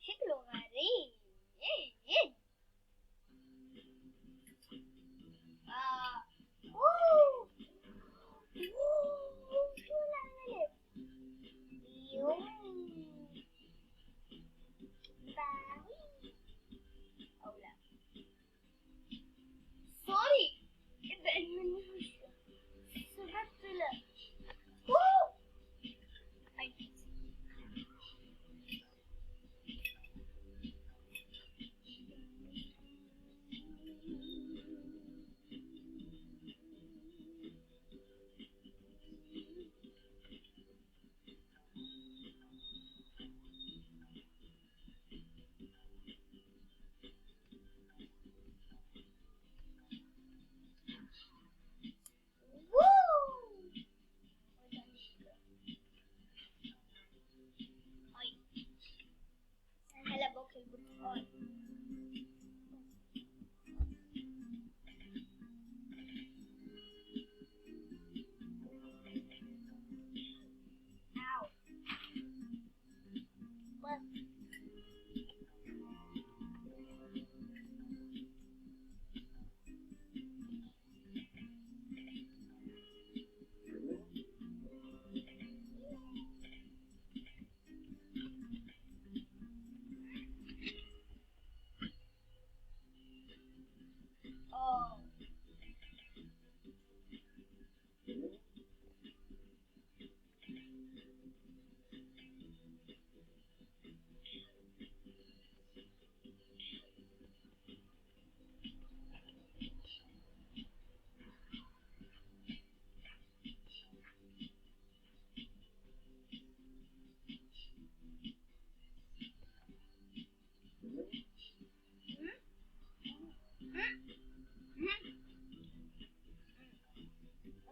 شكله غريب. أوه. شو العملت؟ يوم باوي أو لا سوري ابعد مني سحبت له. هلا باكل البرتقال.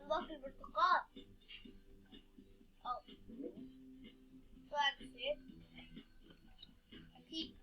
باكل البرتقال. فاكسد أكيد.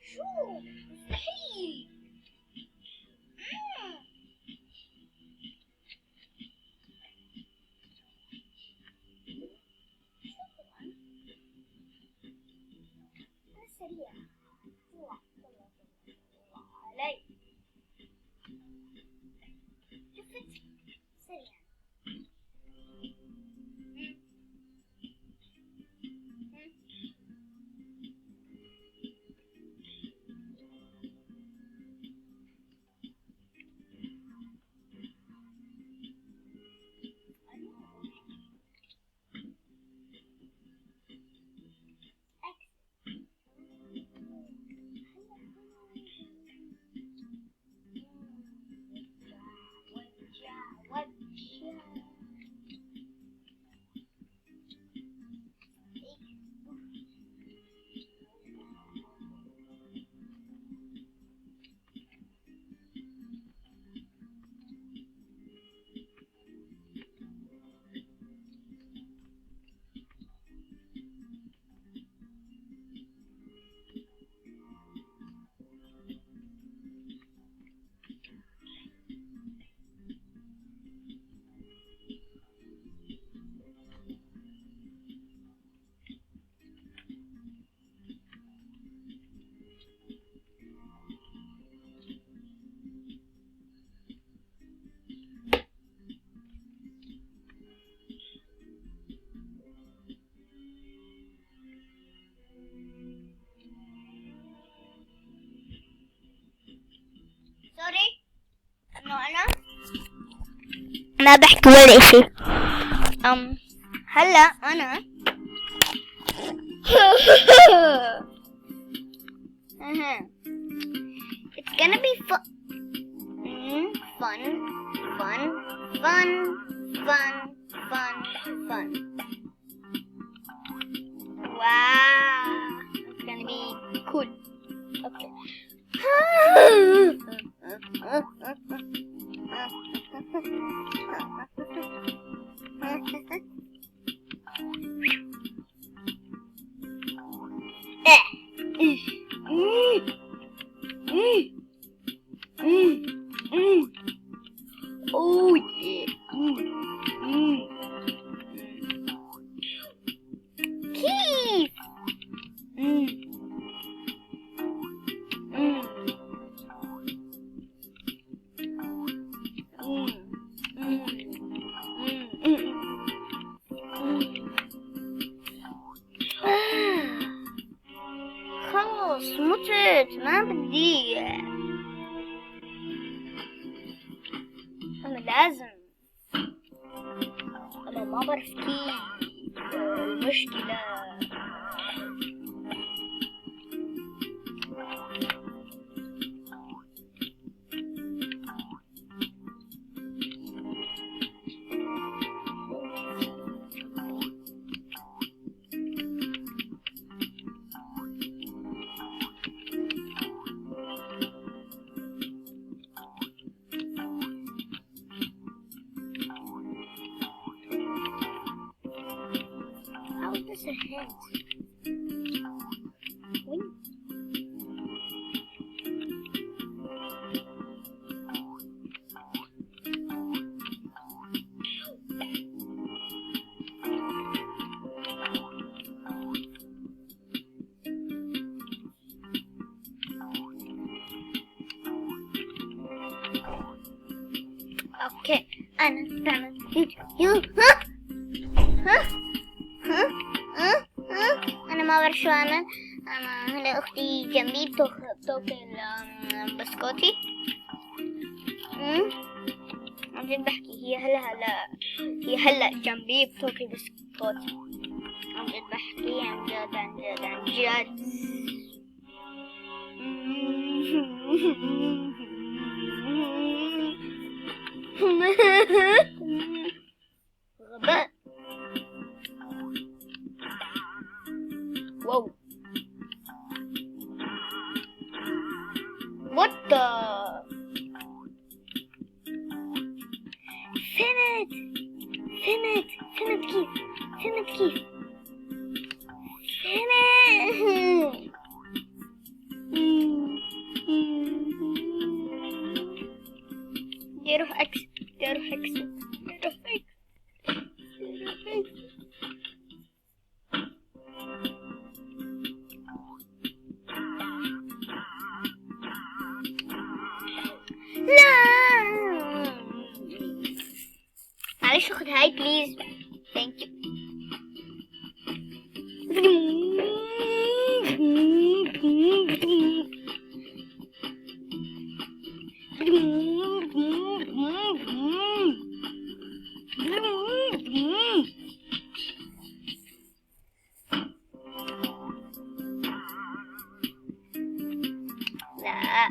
شو مستحيل. أنا سريع. الله علي. شفت سريع. ما بحكي ولا إشي. هلا أنا It's gonna be fun. Fun. Wow, it's gonna be cool. Okay. Oh yeah. Keith. خلص متت ما بدي. أنا لازم. أنا ما بعرف كيف. المشكلة a hint. Okay, أنا بعمل فيديو. أنا ما بعرف شو أعمل. أنا هلا أختي جنبي بتاكل بسكوتي. عم جد بحكي هي هلا جنبي بتاكل بسكوتي. عم جد بحكي عن جد. غباء. Whoa. What the? Finnet Keith. بدي اروح اكس. لا معلش اخد هاي بليز. ثانك يو. لا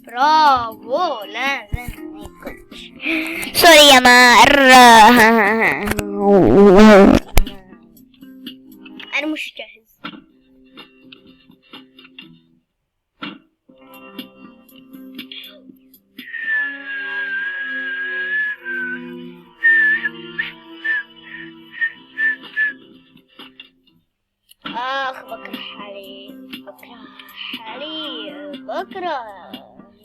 برافو. لازم ناكل. سوري يا مرة. أنا مش جاهز. بكره حالي.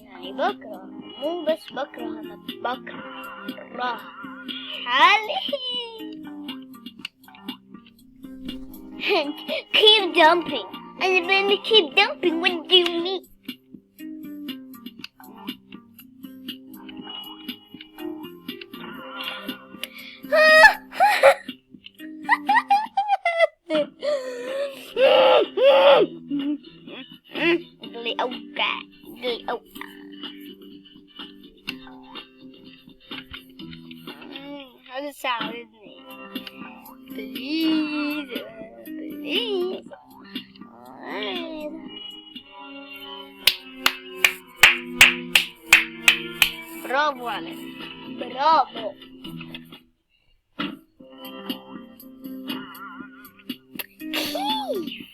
يعني بكره، مو بس بكره، أنا بكره حالي. Keep dumping. I'm gonna keep dumping. What do you mean? ساعدني بليز بليز. برافو عليك، برافو. كيف؟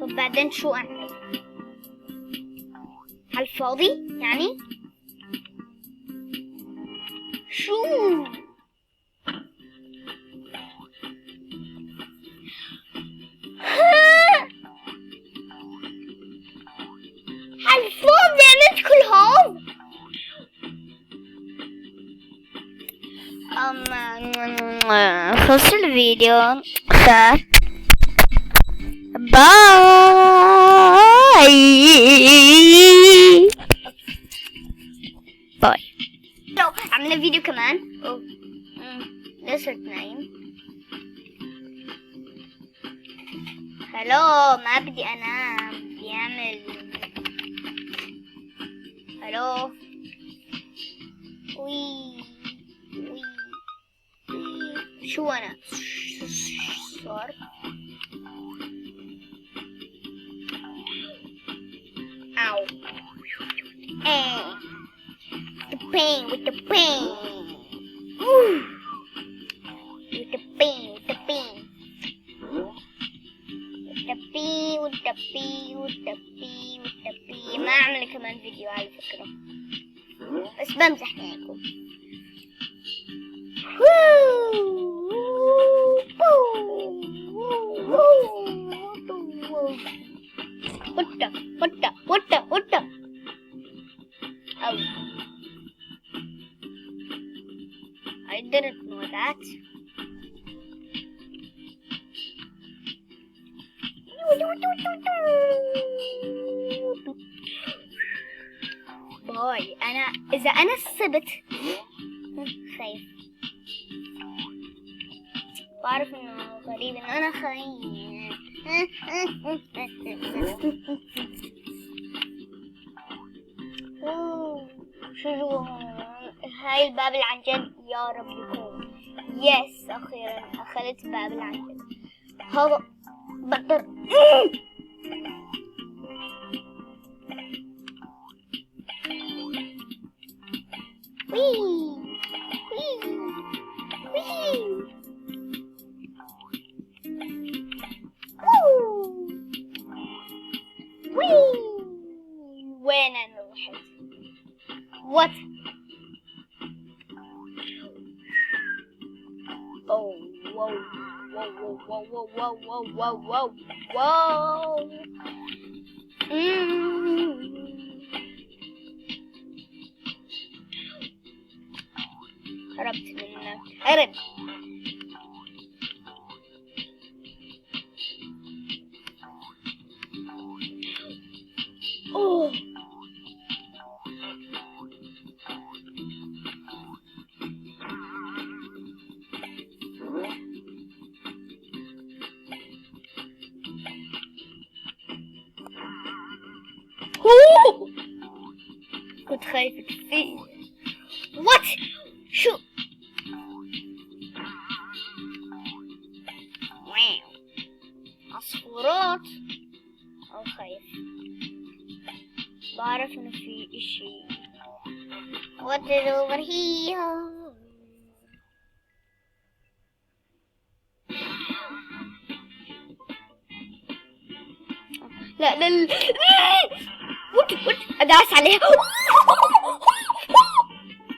وبعدين شو أعمل؟ هالفاضي يعني؟ شو؟ هالفاضي عملت كل هذا؟ خلص الفيديو. باي باي. لو عملنا فيديو كمان. ليه صرت نايم؟ هلو، ما بدي انام، بدي اعمل هلو. وي وي وي. شو انا صار؟ Ow. Hey. The pain with the pain. Woo. With the pain, with the pain. With the pain, with the pain, with the pain, with the pain. ما أعمل كمان فيديو على فكرة، بس بمزح معكم. What? Oh, I didn't know that. باي. إذا أنا السبت خايف. بعرف إنه غريب إن أنا خايف. شو جوا هاي الباب العنجد؟ يا رب يكون يس. أخيرا أخذت باب العنجد. هذا بقدر. وي وي وي. وين أنا رحت؟ What? Oh, whoa. هربت منك، هرب. Oh. كنت خايفة كثير. وات؟ شو؟ عصفورات. أو خايف. بعرف إنه في إشي. What is over here? لا وات أداس عليها.